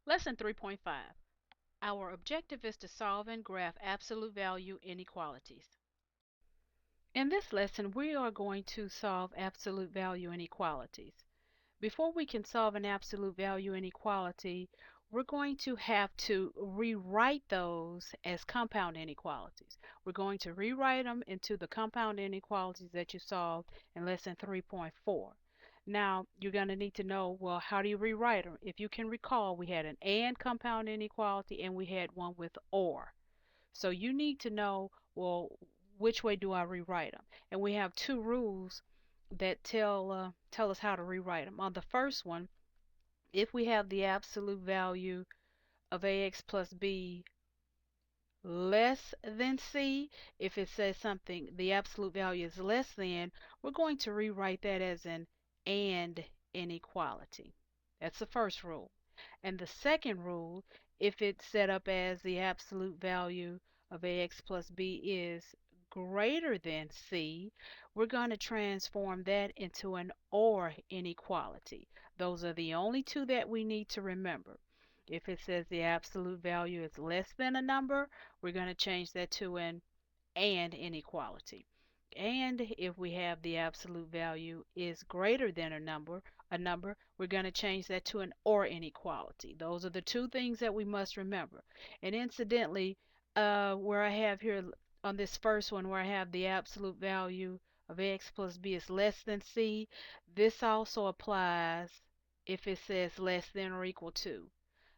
Lesson 3.5. Our objective is to solve and graph absolute value inequalities. In this lesson, we are going to solve absolute value inequalities. Before we can solve an absolute value inequality, we're going to have to rewrite those as compound inequalities. We're going to rewrite them into the compound inequalities that you solved in lesson 3.4. Now, you're going to need to know, well, how do you rewrite them? If you can recall, we had an and compound inequality and we had one with or. So you need to know, well, which way do I rewrite them? And we have two rules that tell us how to rewrite them. On the first one, if we have the absolute value of ax plus b less than c, if it says something, the absolute value is less than, we're going to rewrite that as an and inequality. That's the first rule. And the second rule, if it's set up as the absolute value of ax plus b is greater than c, we're going to transform that into an or inequality. Those are the only two that we need to remember. If it says the absolute value is less than a number, we're going to change that to an and inequality. And if we have the absolute value is greater than a number, we're going to change that to an or inequality. Those are the two things that we must remember. And incidentally, where I have here on this first one, where I have the absolute value of x plus b is less than c, this also applies if it says less than or equal to.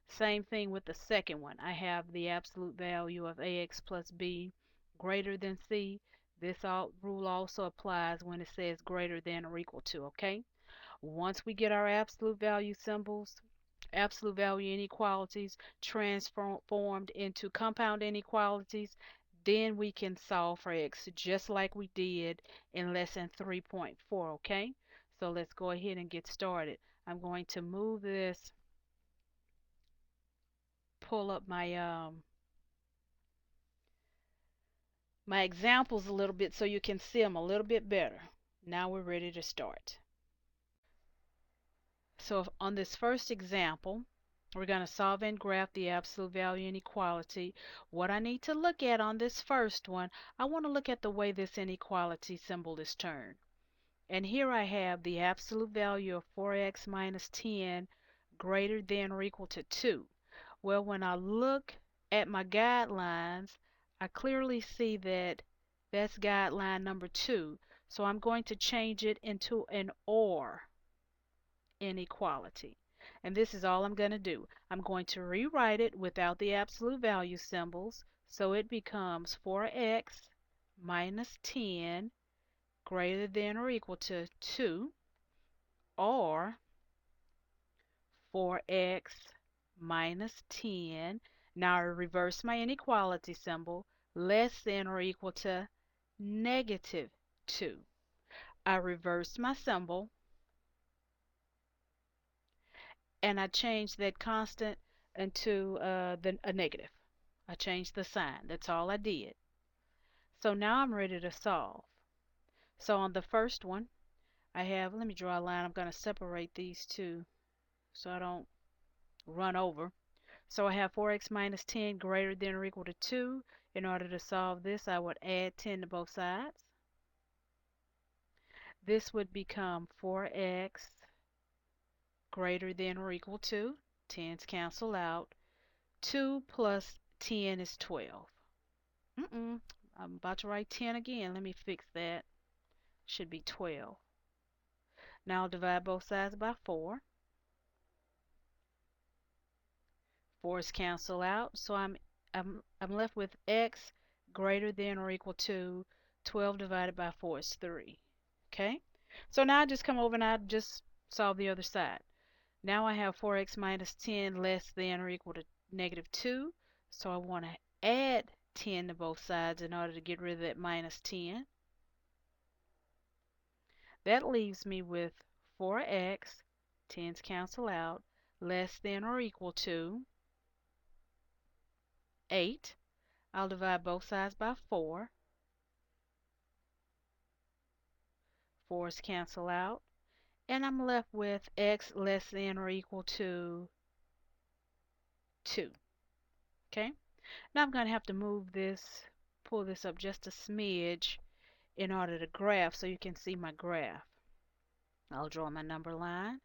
Same thing with the second one. I have the absolute value of ax plus b greater than c. This rule also applies when it says greater than or equal to, okay? Once we get our absolute value symbols, absolute value inequalities transformed into compound inequalities, then we can solve for x just like we did in lesson 3.4, okay? So let's go ahead and get started. I'm going to move this, pull up my examples a little bit so you can see them a little bit better. Now we're ready to start. So on this first example, we're going to solve and graph the absolute value inequality. What I need to look at on this first one, I want to look at the way this inequality symbol is turned. And here I have the absolute value of 4x minus 10 greater than or equal to 2. Well, when I look at my guidelines, I clearly see that that's guideline number 2. So I'm going to change it into an or inequality. And this is all I'm going to do. I'm going to rewrite it without the absolute value symbols. So it becomes 4x minus 10 greater than or equal to 2, or 4x minus 10. Now I reverse my inequality symbol, less than or equal to negative 2. I reverse my symbol and I change that constant into a negative. I changed the sign. That's all I did. So now I'm ready to solve. So on the first one, I have, let me draw a line. I'm going to separate these two so I don't run over. So I have 4x minus 10 greater than or equal to 2. In order to solve this, I would add 10 to both sides. This would become 4x greater than or equal to, 10's cancel out. 2 plus 10 is 12. I'm about to write 10 again. Let me fix that. Should be 12. Now I'll divide both sides by 4. 4's cancel out, so I'm left with x greater than or equal to 12 divided by 4 is 3. Okay? So now I just come over and I just solve the other side. Now I have 4x minus 10 less than or equal to negative 2. So I want to add 10 to both sides in order to get rid of that minus 10. That leaves me with 4x, 10's cancel out, less than or equal to 8. I'll divide both sides by 4. 4's cancel out. And I'm left with x less than or equal to 2. Okay? Now I'm going to have to move this, pull this up just a smidge in order to graph so you can see my graph. I'll draw my number line.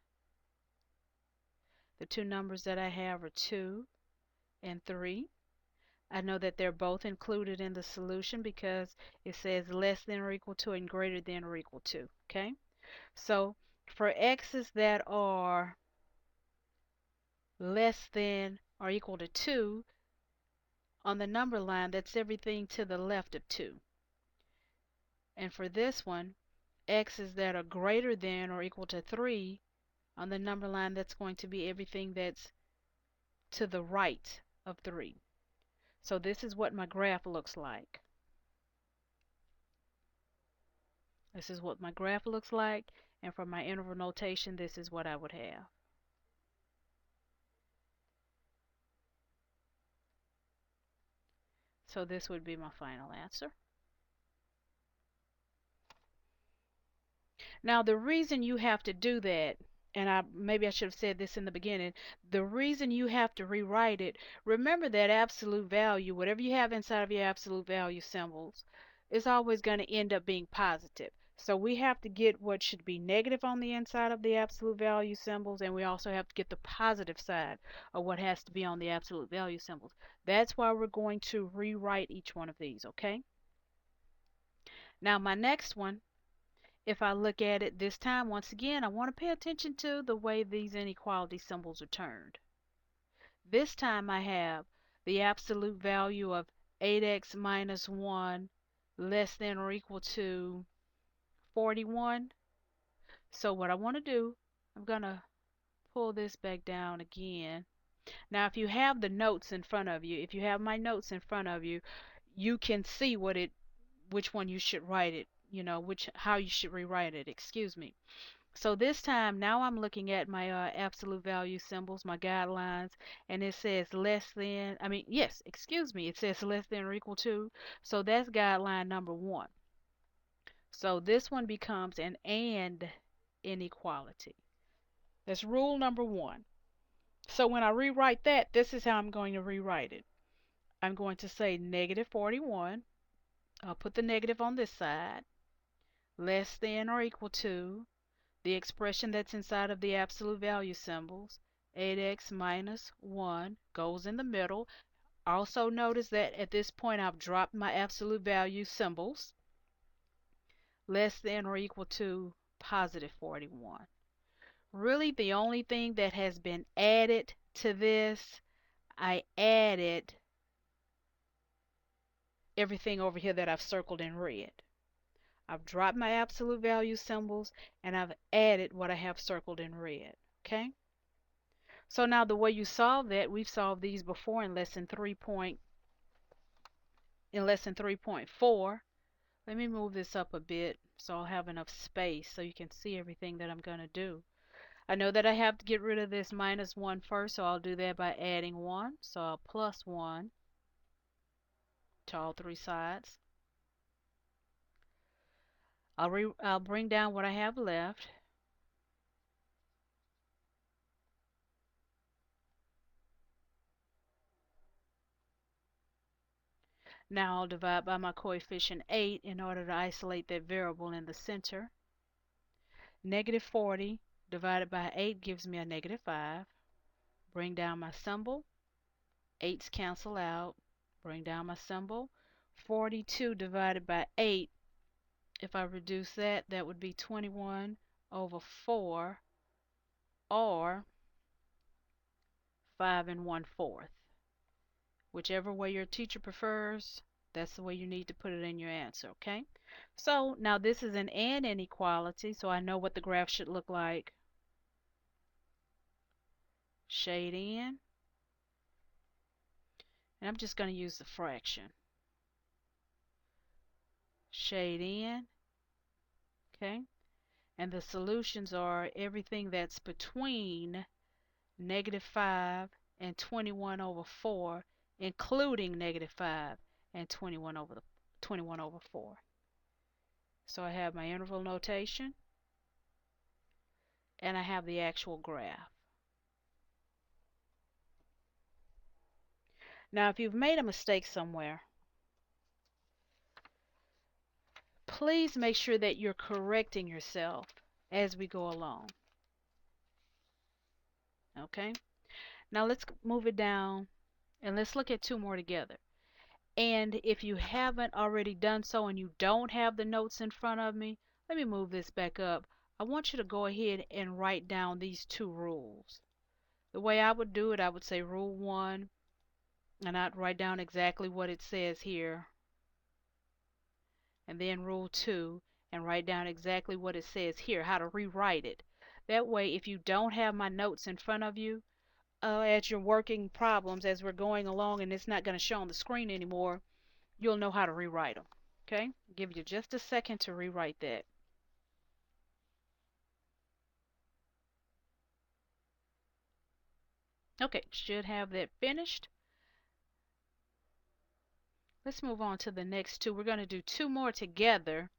The two numbers that I have are 2 and 3. I know that they're both included in the solution because it says less than or equal to and greater than or equal to. Okay? So for x's that are less than or equal to 2, on the number line, that's everything to the left of 2. And for this one, x's that are greater than or equal to 3, on the number line, that's going to be everything that's to the right of 3. So this is what my graph looks like. This is what my graph looks like, and for my interval notation, this is what I would have. So this would be my final answer. Now, the reason you have to do that, and maybe I should have said this in the beginning, the reason you have to rewrite it, remember that absolute value, whatever you have inside of your absolute value symbols, is always going to end up being positive. So we have to get what should be negative on the inside of the absolute value symbols, and we also have to get the positive side of what has to be on the absolute value symbols. That's why we're going to rewrite each one of these, okay? Now my next one, if I look at it this time, once again, I want to pay attention to the way these inequality symbols are turned. This time I have the absolute value of 8x minus 1 less than or equal to 41. So what I want to do, I'm going to pull this back down again. Now if you have the notes in front of you, if you have my notes in front of you, you can see which one you should write it, how you should rewrite it, excuse me. So this time, now I'm looking at my absolute value symbols, my guidelines, and it says less than, yes, excuse me, it says less than or equal to. So that's guideline number 1. So this one becomes an and inequality. That's rule number 1. So when I rewrite that, this is how I'm going to rewrite it. I'm going to say negative 41. I'll put the negative on this side. Less than or equal to the expression that's inside of the absolute value symbols, 8x minus 1 goes in the middle. Also notice that at this point I've dropped my absolute value symbols. Less than or equal to positive 41. Really the only thing that has been added to this, I added everything over here that I've circled in red. I've dropped my absolute value symbols and I've added what I have circled in red. Okay? So now the way you solve that, we've solved these before in lesson 3.4. Let me move this up a bit so I'll have enough space so you can see everything that I'm going to do. I know that I have to get rid of this minus 1 first, so I'll do that by adding 1. So I'll plus 1 to all 3 sides. I'll bring down what I have left. Now I'll divide by my coefficient 8 in order to isolate that variable in the center. Negative 40 divided by 8 gives me a negative 5. Bring down my symbol. 8's cancel out. Bring down my symbol. 42 divided by 8, if I reduce that, that would be 21 over 4, or 5 1/4. Whichever way your teacher prefers, that's the way you need to put it in your answer, okay? So now this is an and inequality, so I know what the graph should look like. Shade in. And I'm just going to use the fraction. Shade in. Okay? And the solutions are everything that's between negative 5 and 21 over 4, including negative 5 and 21 over 4. So I have my interval notation, and I have the actual graph. Now, if you've made a mistake somewhere, please make sure that you're correcting yourself as we go along. Okay? Now let's move it down and let's look at two more together. And if you haven't already done so and you don't have the notes in front of me, let me move this back up. I want you to go ahead and write down these two rules. The way I would do it, I would say rule 1, and I'd write down exactly what it says here, and then rule 2, and write down exactly what it says here, how to rewrite it. That way, if you don't have my notes in front of you, as you're working problems, as we're going along and it's not going to show on the screen anymore, you'll know how to rewrite them. Okay? Give you just a second to rewrite that. Okay, should have that finished. Let's move on to the next two. We're going to do two more together.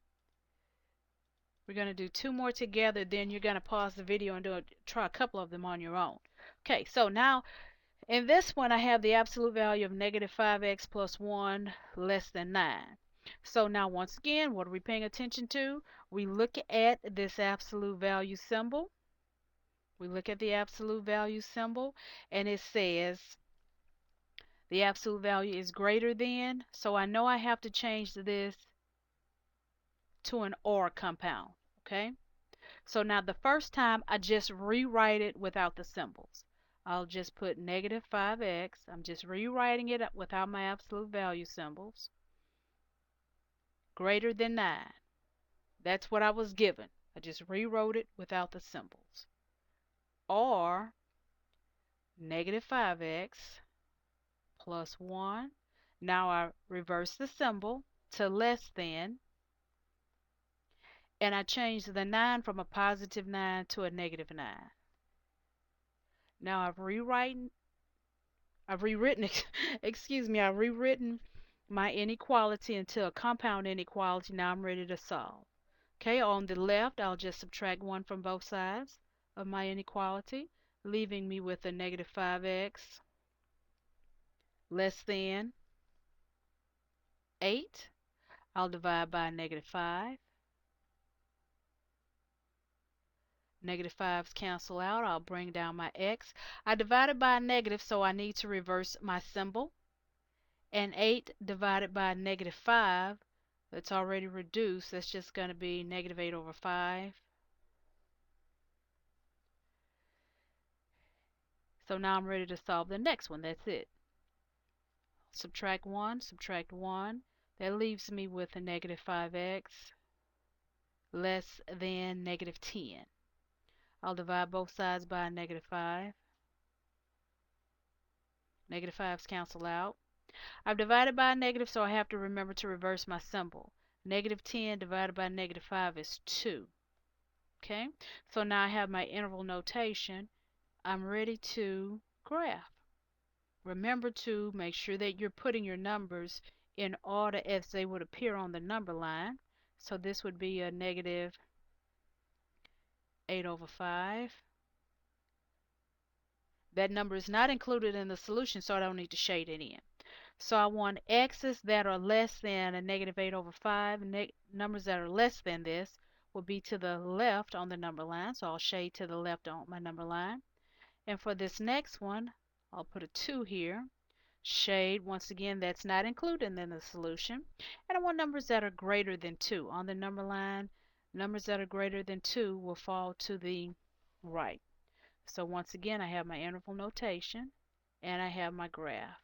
We're going to do two more together, then you're going to pause the video and try a couple of them on your own. Okay, so now in this one I have the absolute value of negative 5x plus 1 less than 9. So now once again, what are we paying attention to? We look at this absolute value symbol. We look at the absolute value symbol and it says the absolute value is greater than, so I know I have to change this to an OR compound. Okay? So now the first time I just rewrite it without the symbols. I'll just put negative 5x. I'm just rewriting it without my absolute value symbols. Greater than 9. That's what I was given. I just rewrote it without the symbols. Or negative 5x plus 1. Now I reverse the symbol to less than. And I change the 9 from a positive 9 to a negative 9. Now I've rewritten, excuse me, I've rewritten my inequality into a compound inequality. Now I'm ready to solve. Okay, on the left, I'll just subtract 1 from both sides of my inequality, leaving me with a negative 5x less than 8. I'll divide by negative 5. Negative 5's cancel out. I'll bring down my x. I divided by a negative, so I need to reverse my symbol. And 8 divided by negative 5, that's already reduced. That's just going to be negative 8 over 5. So now I'm ready to solve the next one. That's it. Subtract 1, subtract 1. That leaves me with a negative 5x less than negative 10. I'll divide both sides by a negative 5. Negative 5's cancel out. I've divided by a negative, so I have to remember to reverse my symbol. Negative 10 divided by negative 5 is 2. Okay, so now I have my interval notation. I'm ready to graph. Remember to make sure that you're putting your numbers in order as they would appear on the number line. So this would be a negative 8 over 5. That number is not included in the solution, so I don't need to shade it in. So I want x's that are less than a negative 8 over 5. Numbers that are less than this will be to the left on the number line, so I'll shade to the left on my number line. And for this next one, I'll put a 2 here. Shade, once again, that's not included in the solution. And I want numbers that are greater than 2. On the number line, numbers that are greater than 2 will fall to the right. So once again, I have my interval notation and I have my graph.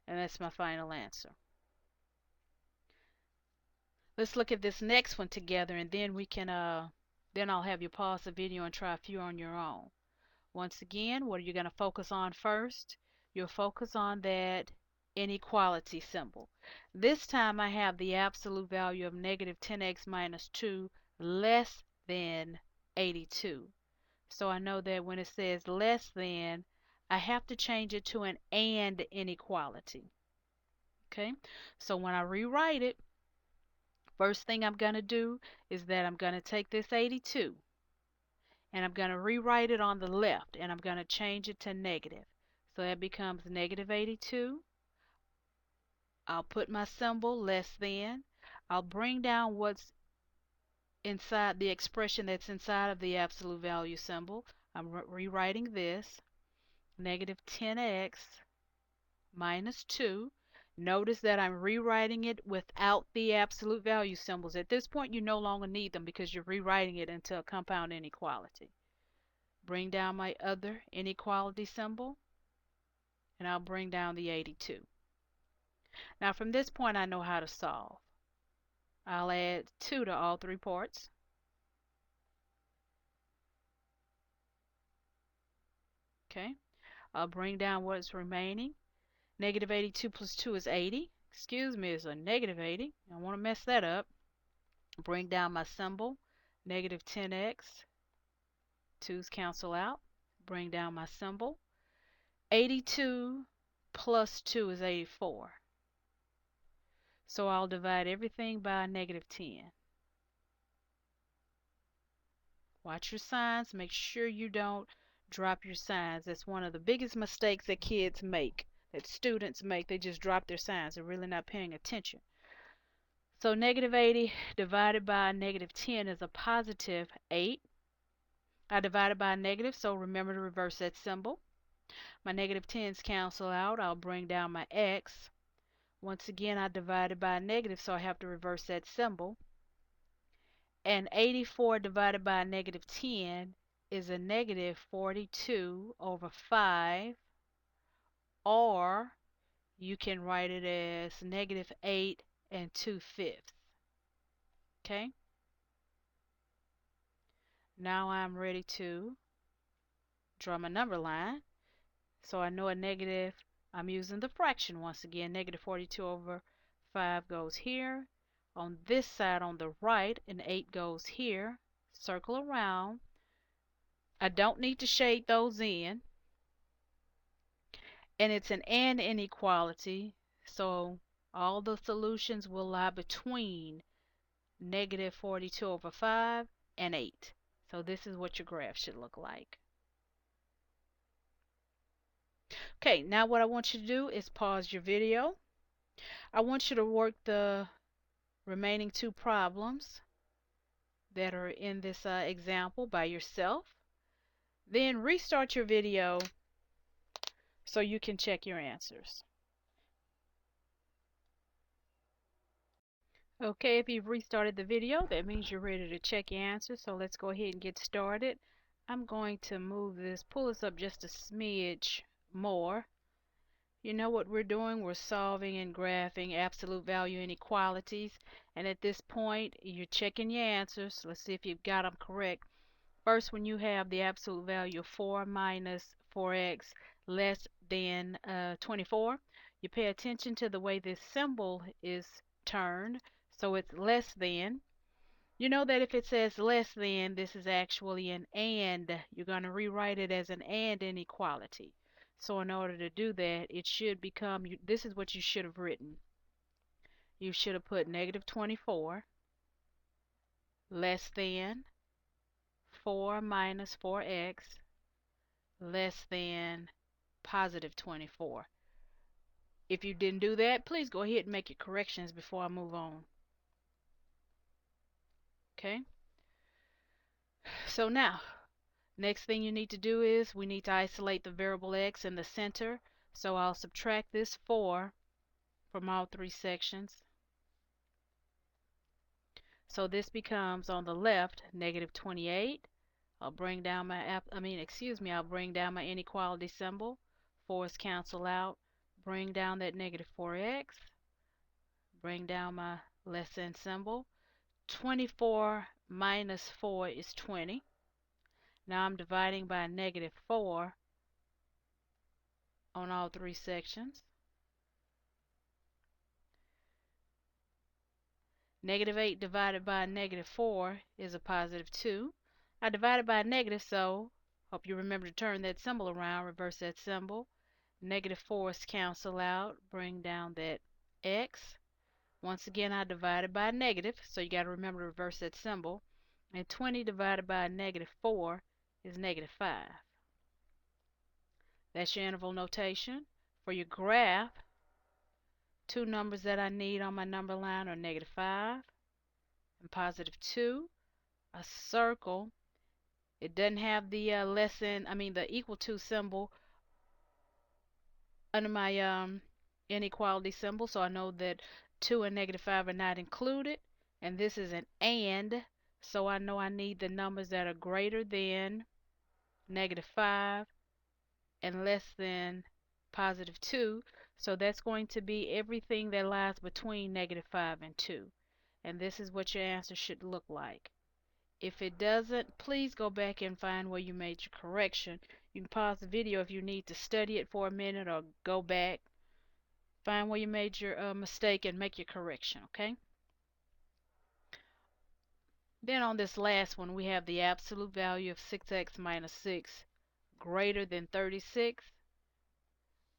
And that's my final answer. Let's look at this next one together and then we can then I'll have you pause the video and try a few on your own. Once again, what are you going to focus on first? You'll focus on that inequality symbol. This time I have the absolute value of negative 10x minus 2 less than 82. So I know that when it says less than, I have to change it to an and inequality. Okay, so when I rewrite it, first thing I'm going to do is that I'm going to take this 82 and I'm going to rewrite it on the left, and I'm going to change it to negative. So that becomes negative 82. I'll put my symbol less than. I'll bring down what's inside the expression that's inside of the absolute value symbol. I'm rewriting this, negative 10x minus 2. Notice that I'm rewriting it without the absolute value symbols. At this point, you no longer need them because you're rewriting it into a compound inequality. Bring down my other inequality symbol, and I'll bring down the 82. Now from this point, I know how to solve. I'll add 2 to all three parts. Okay, I'll bring down what's remaining. Negative 82 plus 2 is 80. Excuse me, it's a negative 80. I don't want to mess that up. Bring down my symbol, negative 10x. 2's cancel out. Bring down my symbol. 82 plus 2 is 84. So I'll divide everything by negative 10. Watch your signs. Make sure you don't drop your signs. That's one of the biggest mistakes that kids make, that students make. They just drop their signs. They're really not paying attention. So negative 80 divided by negative 10 is a positive 8. I divided by a negative, so remember to reverse that symbol. My negative 10's cancel out. I'll bring down my x. Once again, I divided by a negative, so I have to reverse that symbol. And 84 divided by a negative 10 is a negative 42 over 5, or you can write it as negative 8 and 2/5. Okay? Now I'm ready to draw my number line. So I know a negative, I'm using the fraction once again. Negative 42 over 5 goes here. On this side on the right, an 8 goes here. Circle around. I don't need to shade those in. And it's an and inequality, so all the solutions will lie between negative 42 over 5 and 8. So this is what your graph should look like. Okay, now what I want you to do is pause your video. I want you to work the remaining 2 problems that are in this example by yourself. Then restart your video so you can check your answers. Okay, if you've restarted the video, that means you're ready to check your answers. So let's go ahead and get started. I'm going to move this, pull this up just a smidge more. You know what we're doing? We're solving and graphing absolute value inequalities. And at this point, you're checking your answers. Let's see if you've got them correct. First, when you have the absolute value of 4 minus 4x less than 24, you pay attention to the way this symbol is turned. So it's less than. You know that if it says less than, this is actually an and. You're going to rewrite it as an and inequality. So in order to do that, it should become, this is what you should have written. You should have put negative 24 less than 4 minus 4x less than positive 24. If you didn't do that, please go ahead and make your corrections before I move on. Okay? So now, next thing you need to do is we need to isolate the variable x in the center. So I'll subtract this 4 from all 3 sections. So this becomes on the left negative 28. I'll bring down my I'll bring down my inequality symbol. 4's cancel out. Bring down that negative 4x. Bring down my less than symbol. 24 minus 4 is 20. Now I'm dividing by negative 4 on all 3 sections. Negative 8 divided by negative 4 is a positive 2. I divided by a negative, so hope you remember to turn that symbol around, reverse that symbol. Negative 4's cancel out, bring down that x. Once again, I divided by a negative, so you got to remember to reverse that symbol. And 20 divided by a negative 4 is -5. That's your interval notation. For your graph, two numbers that I need on my number line are -5 and +2. A circle. It doesn't have the the equal to symbol under my inequality symbol, so I know that 2 and -5 are not included. And this is an and, so I know I need the numbers that are greater than -5 and less than +2. So that's going to be everything that lies between -5 and 2. And this is what your answer should look like. If it doesn't, please go back and find where you made your correction. You can pause the video if you need to study it for a minute, or go back, find where you made your mistake and make your correction, okay? Then on this last one, we have the absolute value of 6x minus 6 greater than 36.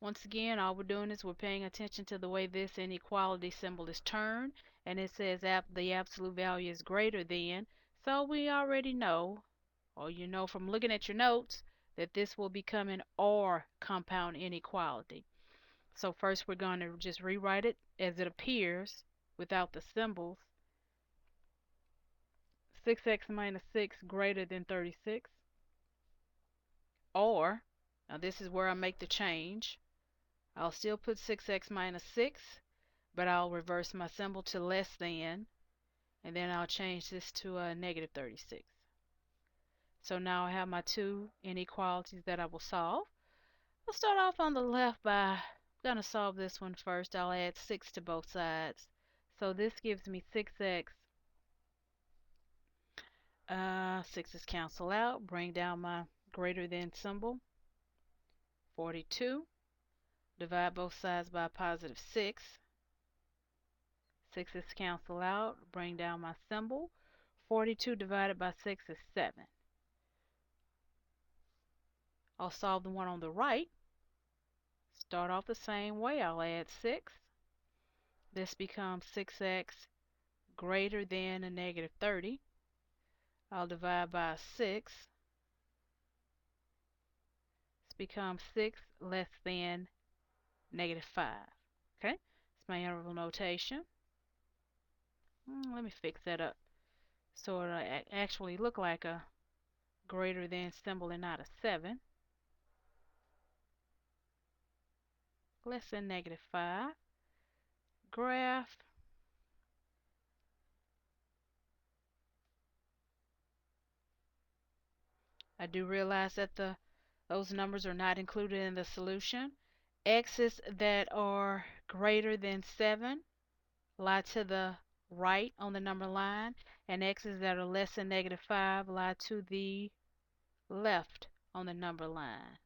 Once again, all we're doing is we're paying attention to the way this inequality symbol is turned, and it says the absolute value is greater than. So we already know, or you know from looking at your notes, that this will become an OR compound inequality. So first we're going to just rewrite it as it appears without the symbols. 6x minus 6 greater than 36. Or, now this is where I make the change. I'll still put 6x minus 6, but I'll reverse my symbol to less than, and then I'll change this to a -36. So now I have my two inequalities that I will solve. I'll start off on the left by, I'm going to solve this one first. I'll add 6 to both sides. So this gives me 6x. 6's cancel out. Bring down my greater than symbol. 42. Divide both sides by a +6. 6's cancel out. Bring down my symbol. 42 divided by 6 is 7. I'll solve the one on the right. Start off the same way. I'll add 6. This becomes 6x greater than a -30. I'll divide by 6. This becomes 6 less than -5. Okay, it's my interval notation. Let me fix that up so it'll actually look like a greater than symbol and not a 7. Less than -5. Graph. I do realize that those numbers are not included in the solution. X's that are greater than 7 lie to the right on the number line, and x's that are less than -5 lie to the left on the number line.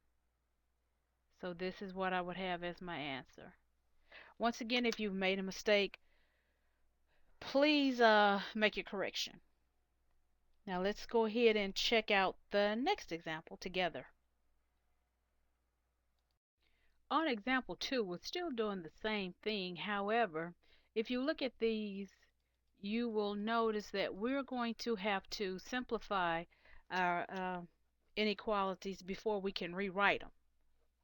So this is what I would have as my answer. Once again, if you've made a mistake, please make your correction. Now let's go ahead and check out the next example together. On example 2, we're still doing the same thing. However, if you look at these, you will notice that we're going to have to simplify our inequalities before we can rewrite them.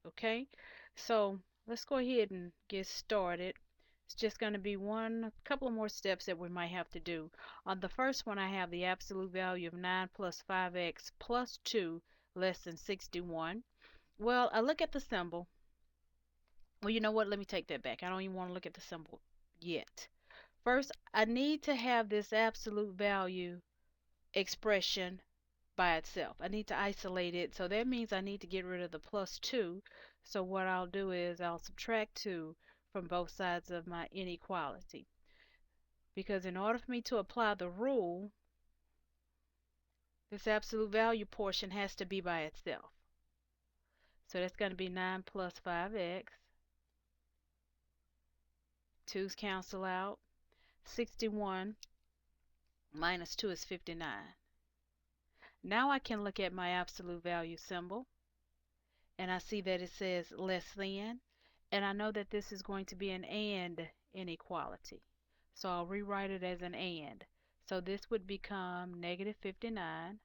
Okay, so let's go ahead and get started. It's just going to be a couple of more steps that we might have to do. On the first one, I have the absolute value of 9 plus 5x plus 2 less than 61. Well, I look at the symbol. Well, you know what? Let me take that back. I don't even want to look at the symbol yet. First, I need to have this absolute value expression by itself. I need to isolate it. So that means I need to get rid of the plus 2. So what I'll do is I'll subtract 2 from both sides of my inequality. Because in order for me to apply the rule, this absolute value portion has to be by itself. So that's going to be 9 plus 5x. 2's cancel out. 61 minus 2 is 59. Now I can look at my absolute value symbol, and I see that it says less than, and I know that this is going to be an and inequality. So I'll rewrite it as an and. So this would become -59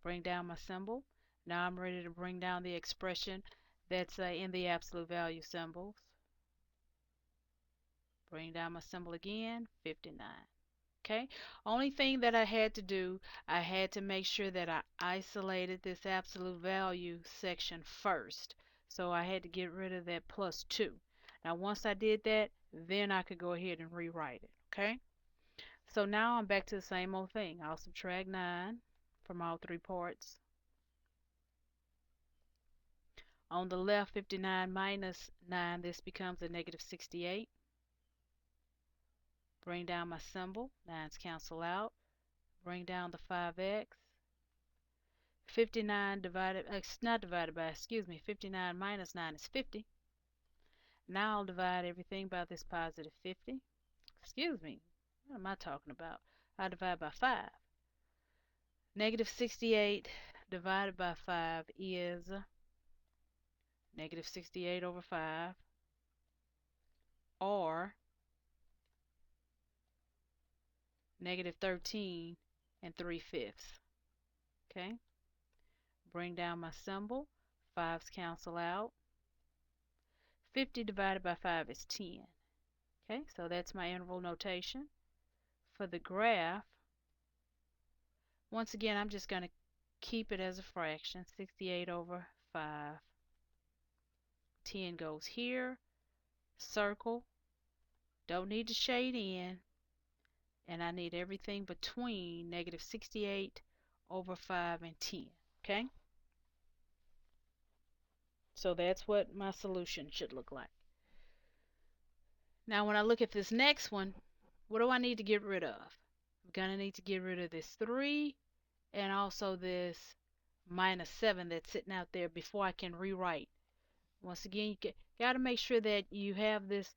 Bring down my symbol. Now I'm ready to bring down the expression that's in the absolute value symbols. Bring down my symbol again, 59. Okay, only thing that I had to do, I had to make sure that I isolated this absolute value section first. So I had to get rid of that plus 2. Now once I did that, then I could go ahead and rewrite it. Okay, so now I'm back to the same old thing. I'll subtract 9 from all three parts. On the left, 59 minus 9, this becomes a negative 68. Bring down my symbol. 9's cancel out. Bring down the 5x. 59 divided, not divided by, excuse me, 59 minus 9 is 50. Now I'll divide everything by this positive 50. Excuse me, what am I talking about? I divide by 5. Negative 68 divided by 5 is negative 68 over 5, or negative 13 and 3/5. Okay, bring down my symbol. 5's cancel out. 50 divided by 5 is 10. Okay, so that's my interval notation. For the graph, once again, I'm just going to keep it as a fraction. 68 over 5. 10 goes here. Circle. Don't need to shade in. And I need everything between negative 68 over 5 and 10. Okay? So that's what my solution should look like. Now when I look at this next one, what do I need to get rid of? I'm going to need to get rid of this 3 and also this minus 7 that's sitting out there before I can rewrite. Once again, you got to make sure that you have this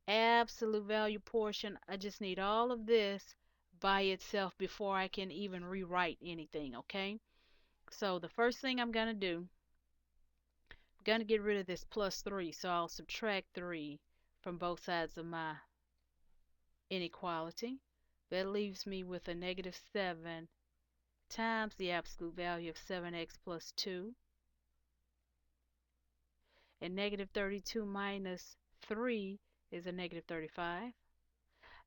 absolute value portion. I just need all of this by itself before I can even rewrite anything, okay? So the first thing I'm going to do, I'm going to get rid of this plus 3. So I'll subtract 3 from both sides of my inequality. That leaves me with a negative 7 times the absolute value of 7x plus 2. And negative 32 minus 3 is a negative 35.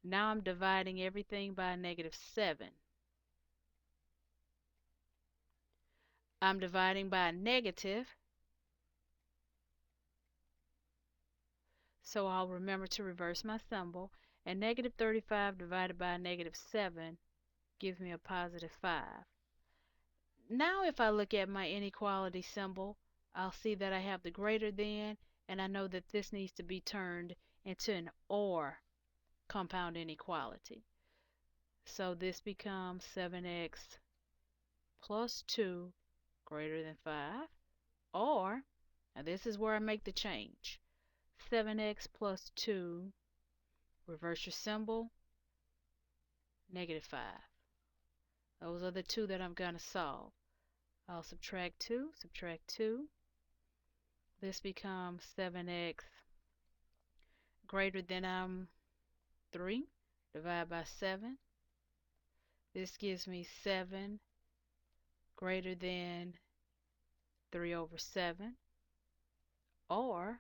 Now I'm dividing everything by a negative 7. I'm dividing by a negative, so I'll remember to reverse my symbol. And negative 35 divided by a negative 7 gives me a positive 5. Now if I look at my inequality symbol, I'll see that I have the greater than, and I know that this needs to be turned into an or compound inequality. So this becomes 7x plus 2 greater than 5, or, now this is where I make the change, 7x plus 2, reverse your symbol, negative 5. Those are the two that I'm going to solve. I'll subtract 2, subtract 2. This becomes 7x greater than 3, divide by 7. This gives me 7 greater than 3 over 7, or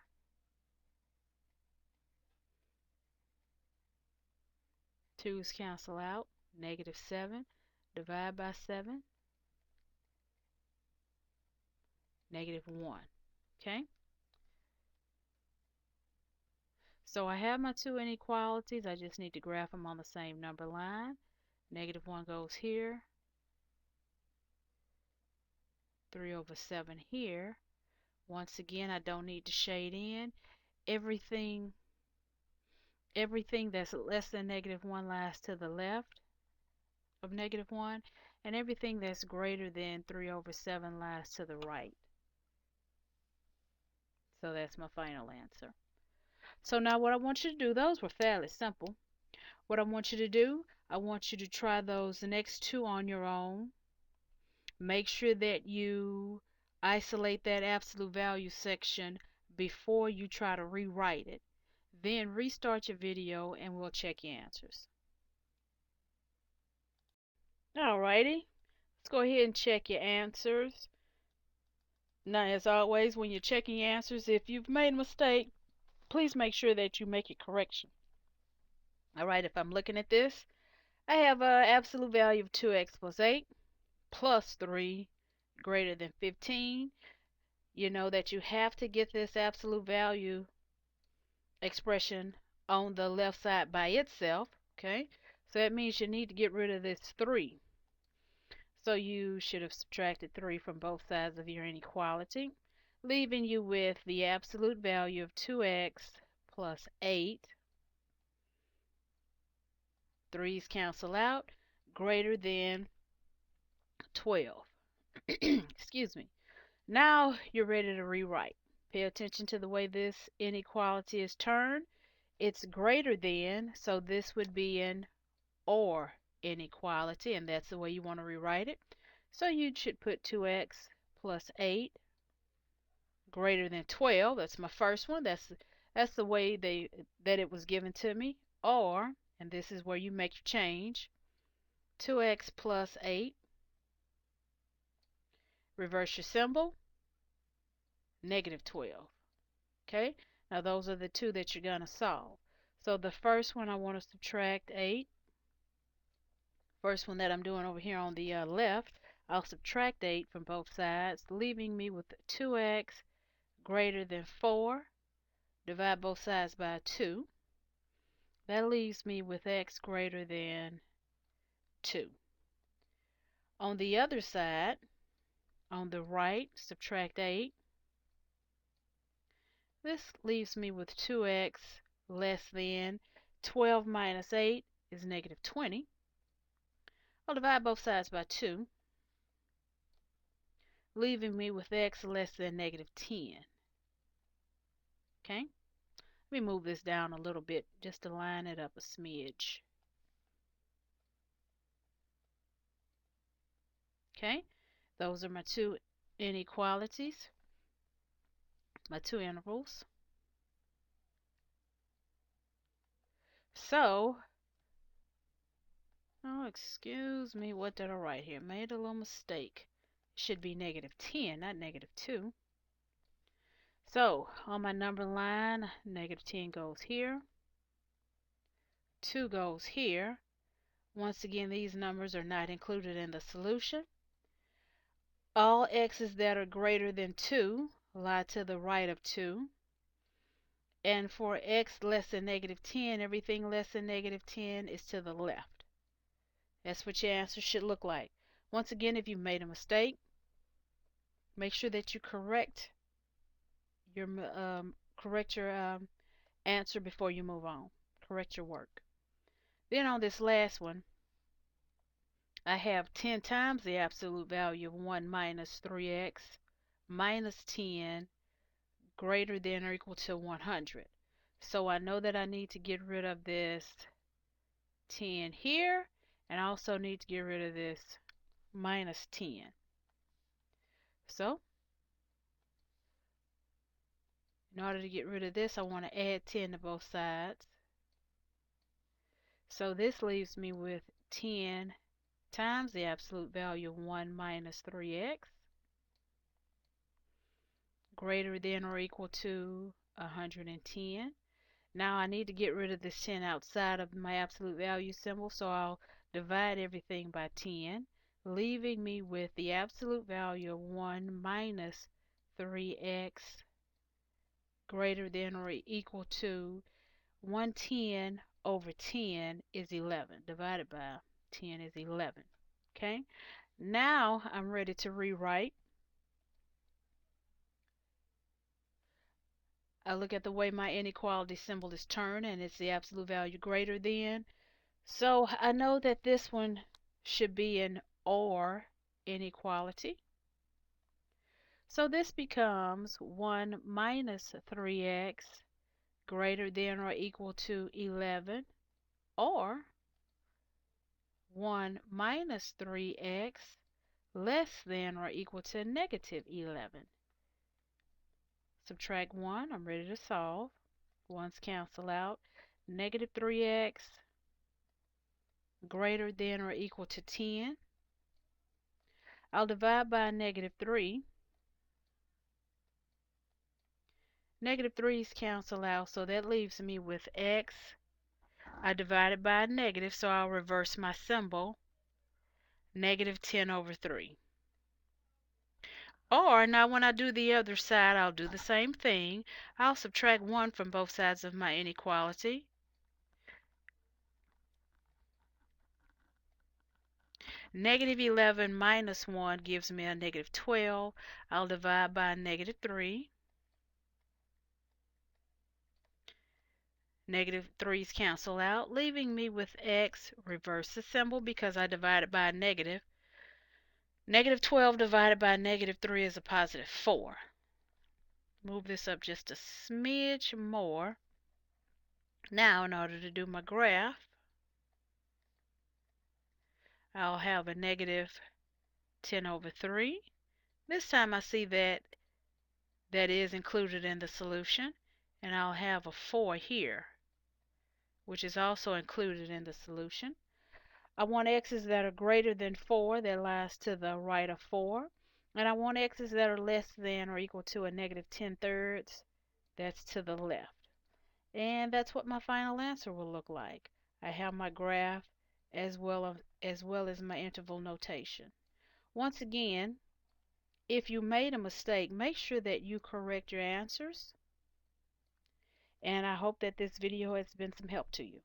2's cancel out, negative 7, divide by 7, negative 1. Okay? So I have my two inequalities. I just need to graph them on the same number line. Negative 1 goes here. 3 over 7 here. Once again, I don't need to shade in. Everything that's less than negative 1 lies to the left of negative 1, and everything that's greater than 3 over 7 lies to the right. So that's my final answer. So now what I want you to do, those were fairly simple. What I want you to do, I want you to try those next two on your own. Make sure that you isolate that absolute value section before you try to rewrite it. Then restart your video and we'll check your answers. Alrighty, Let's go ahead and check your answers. Now, as always, when you're checking your answers, if you've made a mistake, please make sure that you make a correction. All right, if I'm looking at this, I have an absolute value of 2x plus 8 plus 3 greater than 15. You know that you have to get this absolute value expression on the left side by itself, okay? So that means you need to get rid of this 3. So you should have subtracted 3 from both sides of your inequality, leaving you with the absolute value of 2x plus 8. 3's cancel out, greater than 12. Excuse me. Now you're ready to rewrite. Pay attention to the way this inequality is turned. It's greater than, so this would be an or inequality, and that's the way you want to rewrite it. So you should put 2x plus 8 greater than 12. That's my first one. That's the way that it was given to me. Or, and this is where you make your change, 2x plus 8, reverse your symbol, negative 12. Okay? Now those are the two that you're going to solve. So the first one I want to subtract 8. First one that I'm doing over here on the left, I'll subtract 8 from both sides, leaving me with 2x greater than 4. Divide both sides by 2. That leaves me with x greater than 2. On the other side, on the right, subtract 8. This leaves me with 2x less than 12 minus 8 is negative 20. I'll divide both sides by 2, leaving me with x less than negative 10. Okay? Let me move this down a little bit just to line it up a smidge. Okay? Those are my two inequalities, my two intervals. So, oh, excuse me, what did I write here? Made a little mistake. It should be negative 10, not negative 2. So, on my number line, negative 10 goes here, 2 goes here. Once again, these numbers are not included in the solution. All x's that are greater than 2 lie to the right of 2. And for x less than negative 10, everything less than negative 10 is to the left. That's what your answer should look like. Once again, if you made a mistake, make sure that you correct your answer before you move on. Correct your work. Then on this last one, I have 10 times the absolute value of 1 minus 3x minus 10 greater than or equal to 100. So I know that I need to get rid of this 10 here, and I also need to get rid of this minus 10. So in order to get rid of this, I want to add 10 to both sides. So this leaves me with 10 times the absolute value of 1 minus 3x greater than or equal to 110. Now I need to get rid of this 10 outside of my absolute value symbol, so I'll divide everything by 10, leaving me with the absolute value of 1 minus 3x greater than or equal to 110 over 10 is 11. Divided by 10 is 11. Okay? Now I'm ready to rewrite. I look at the way my inequality symbol is turned, and it's the absolute value greater than. So I know that this one should be an OR inequality. So this becomes 1 minus 3x greater than or equal to 11, or 1 minus 3x less than or equal to negative 11. Subtract 1, I'm ready to solve. 1's cancel out. Negative 3x greater than or equal to 10. I'll divide by -3. Negative 3's cancel out, so that leaves me with x. I divided by a negative, so I'll reverse my symbol. -10/3. Or, now when I do the other side, I'll do the same thing. I'll subtract 1 from both sides of my inequality. -11 minus 1 gives me a -12. I'll divide by a -3. Negative 3's cancel out, leaving me with x. Reverse the symbol because I divided by a negative. -12 divided by -3 is a +4. Move this up just a smidge more. Now, in order to do my graph, I'll have a -10/3. This time I see that that is included in the solution, and I'll have a 4 here, which is also included in the solution. I want x's that are greater than 4, that lies to the right of 4. And I want x's that are less than or equal to a -10/3, that's to the left. And that's what my final answer will look like. I have my graph as well as my interval notation. Once again, if you made a mistake, make sure that you correct your answers. And I hope that this video has been some help to you.